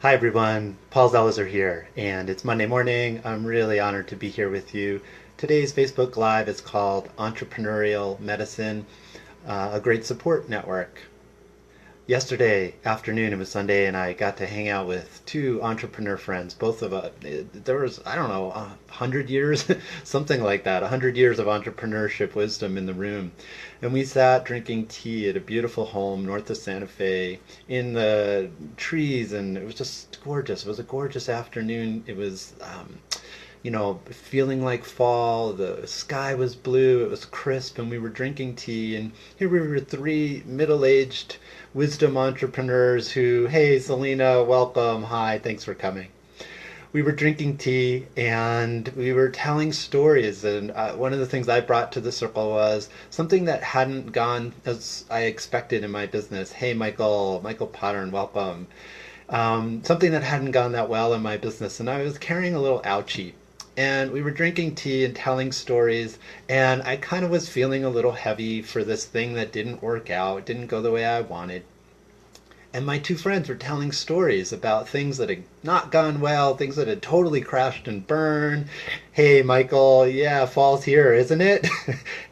Hi everyone, Paul Zelizer here, and it's Monday morning. I'm really honored to be here with you. Today's Facebook Live is called Entrepreneurial Medicine, a great support network. Yesterday afternoon, it was Sunday, and I got to hang out with two entrepreneur friends. Both of us, there was, I don't know, 100 years, something like that, 100 years of entrepreneurship wisdom in the room. And we sat drinking tea at a beautiful home north of Santa Fe in the trees, and it was just gorgeous. It was a gorgeous afternoon. It was, feeling like fall. The sky was blue, it was crisp, and we were drinking tea. And here we were, three middle aged wisdom entrepreneurs who, hey, Selena, welcome. Hi, thanks for coming. We were drinking tea and we were telling stories. And one of the things I brought to the circle was something that hadn't gone as I expected in my business. Hey, Michael Potter, welcome. Something that hadn't gone that well in my business. And I was carrying a little ouchie. And we were drinking tea and telling stories, and I kind of was feeling a little heavy for this thing that didn't work out, it didn't go the way I wanted. And my two friends were telling stories about things that had not gone well, things that had totally crashed and burned. Hey, Michael, yeah, fall's here, isn't it?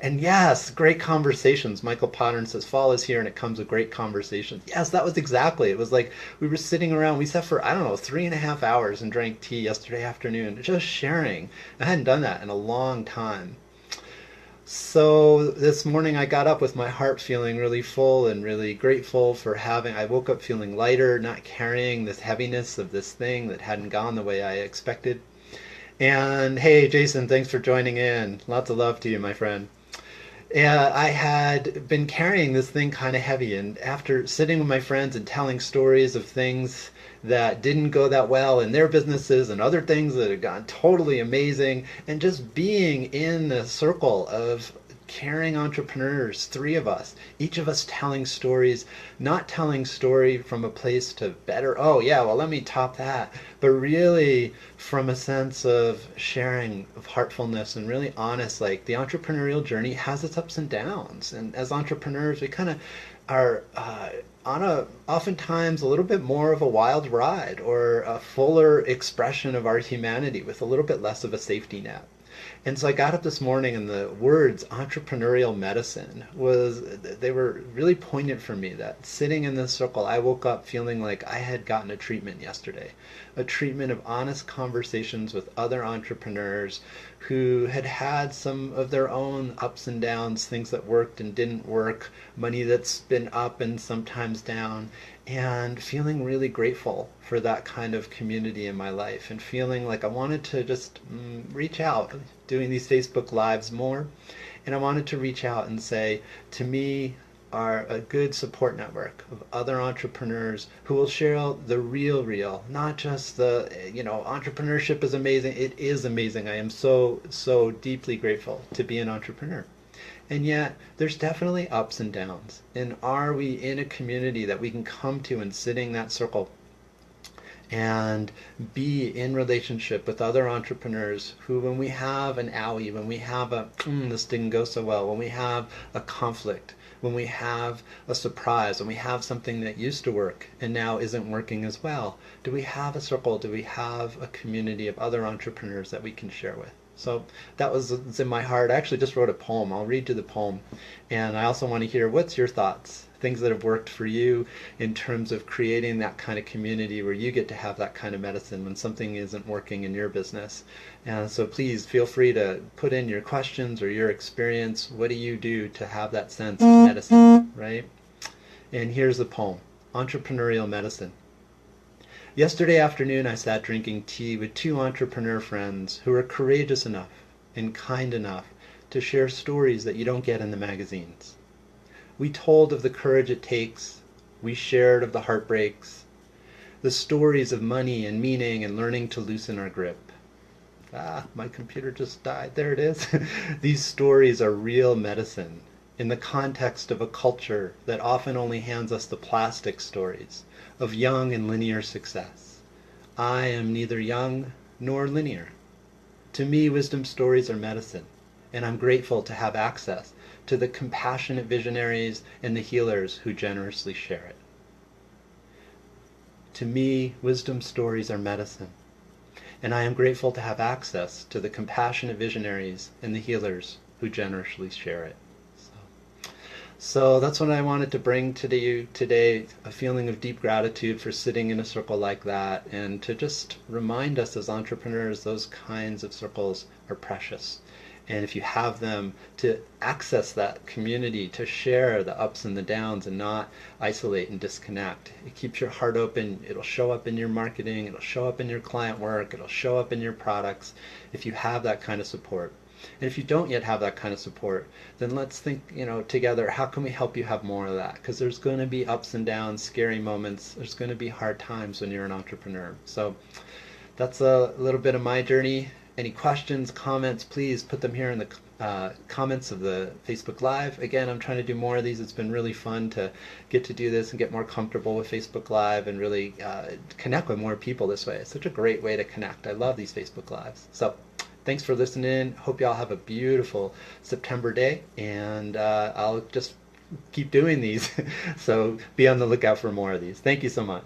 And yes, great conversations. Michael Potter says, fall is here and it comes with great conversations. Yes, that was exactly. It was like we were sitting around, we sat for, I don't know, 3.5 hours and drank tea yesterday afternoon, just sharing. I hadn't done that in a long time. So this morning I got up with my heart feeling really full and really grateful for having. I woke up feeling lighter, not carrying this heaviness of this thing that hadn't gone the way I expected. And hey, Jason, thanks for joining in. Lots of love to you, my friend. I had been carrying this thing kind of heavy, and after sitting with my friends and telling stories of things that didn't go that well in their businesses and other things that had gone totally amazing, and just being in the circle of caring entrepreneurs, three of us, each of us telling stories, not telling story from a place to better, oh yeah, well let me top that, but really from a sense of sharing, of heartfulness and really honest. Like the entrepreneurial journey has its ups and downs, and as entrepreneurs we kind of are on a oftentimes a little bit more of a wild ride or a fuller expression of our humanity with a little bit less of a safety net. And so I got up this morning and the words entrepreneurial medicine was, they were really poignant for me. That sitting in this circle, I woke up feeling like I had gotten a treatment yesterday, a treatment of honest conversations with other entrepreneurs who had had some of their own ups and downs, things that worked and didn't work, money that's been up and sometimes down, and feeling really grateful for that kind of community in my life, and feeling like I wanted to just reach out, doing these Facebook Lives more, and I wanted to reach out and say, to me, are a good support network of other entrepreneurs who will share the real, not just the, entrepreneurship is amazing. It is amazing. I am so deeply grateful to be an entrepreneur. And yet, there's definitely ups and downs. And are we in a community that we can come to and sitting in that circle and be in relationship with other entrepreneurs who, when we have an owie, when we have a, this didn't go so well, when we have a conflict, when we have a surprise, when we have something that used to work and now isn't working as well, do we have a circle? Do we have a community of other entrepreneurs that we can share with? So that was in my heart. I actually just wrote a poem. I'll read you the poem. And I also want to hear what's your thoughts, things that have worked for you in terms of creating that kind of community where you get to have that kind of medicine when something isn't working in your business. And so please feel free to put in your questions or your experience. What do you do to have that sense of medicine, right? And here's the poem, Entrepreneurial Medicine. Yesterday afternoon I sat drinking tea with two entrepreneur friends who were courageous enough and kind enough to share stories that you don't get in the magazines. We told of the courage it takes, we shared of the heartbreaks, the stories of money and meaning and learning to loosen our grip. My computer just died. There it is. These stories are real medicine in the context of a culture that often only hands us the plastic stories of young and linear success. I am neither young nor linear. To me, wisdom stories are medicine, and I'm grateful to have access to the compassionate visionaries and the healers who generously share it. To me, wisdom stories are medicine, and I am grateful to have access to the compassionate visionaries and the healers who generously share it. So that's what I wanted to bring to you today, a feeling of deep gratitude for sitting in a circle like that, and to just remind us as entrepreneurs those kinds of circles are precious. And if you have them, to access that community, to share the ups and the downs and not isolate and disconnect. It keeps your heart open. It'll show up in your marketing. It'll show up in your client work. It'll show up in your products if you have that kind of support. And if you don't yet have that kind of support, then let's think, together, how can we help you have more of that? Because there's going to be ups and downs, scary moments. There's going to be hard times when you're an entrepreneur. So that's a little bit of my journey. Any questions, comments, please put them here in the comments of the Facebook Live. Again, I'm trying to do more of these. It's been really fun to get to do this and get more comfortable with Facebook Live and really connect with more people this way. It's such a great way to connect. I love these Facebook Lives. So thanks for listening. Hope y'all have a beautiful September day, and I'll just keep doing these. So be on the lookout for more of these. Thank you so much.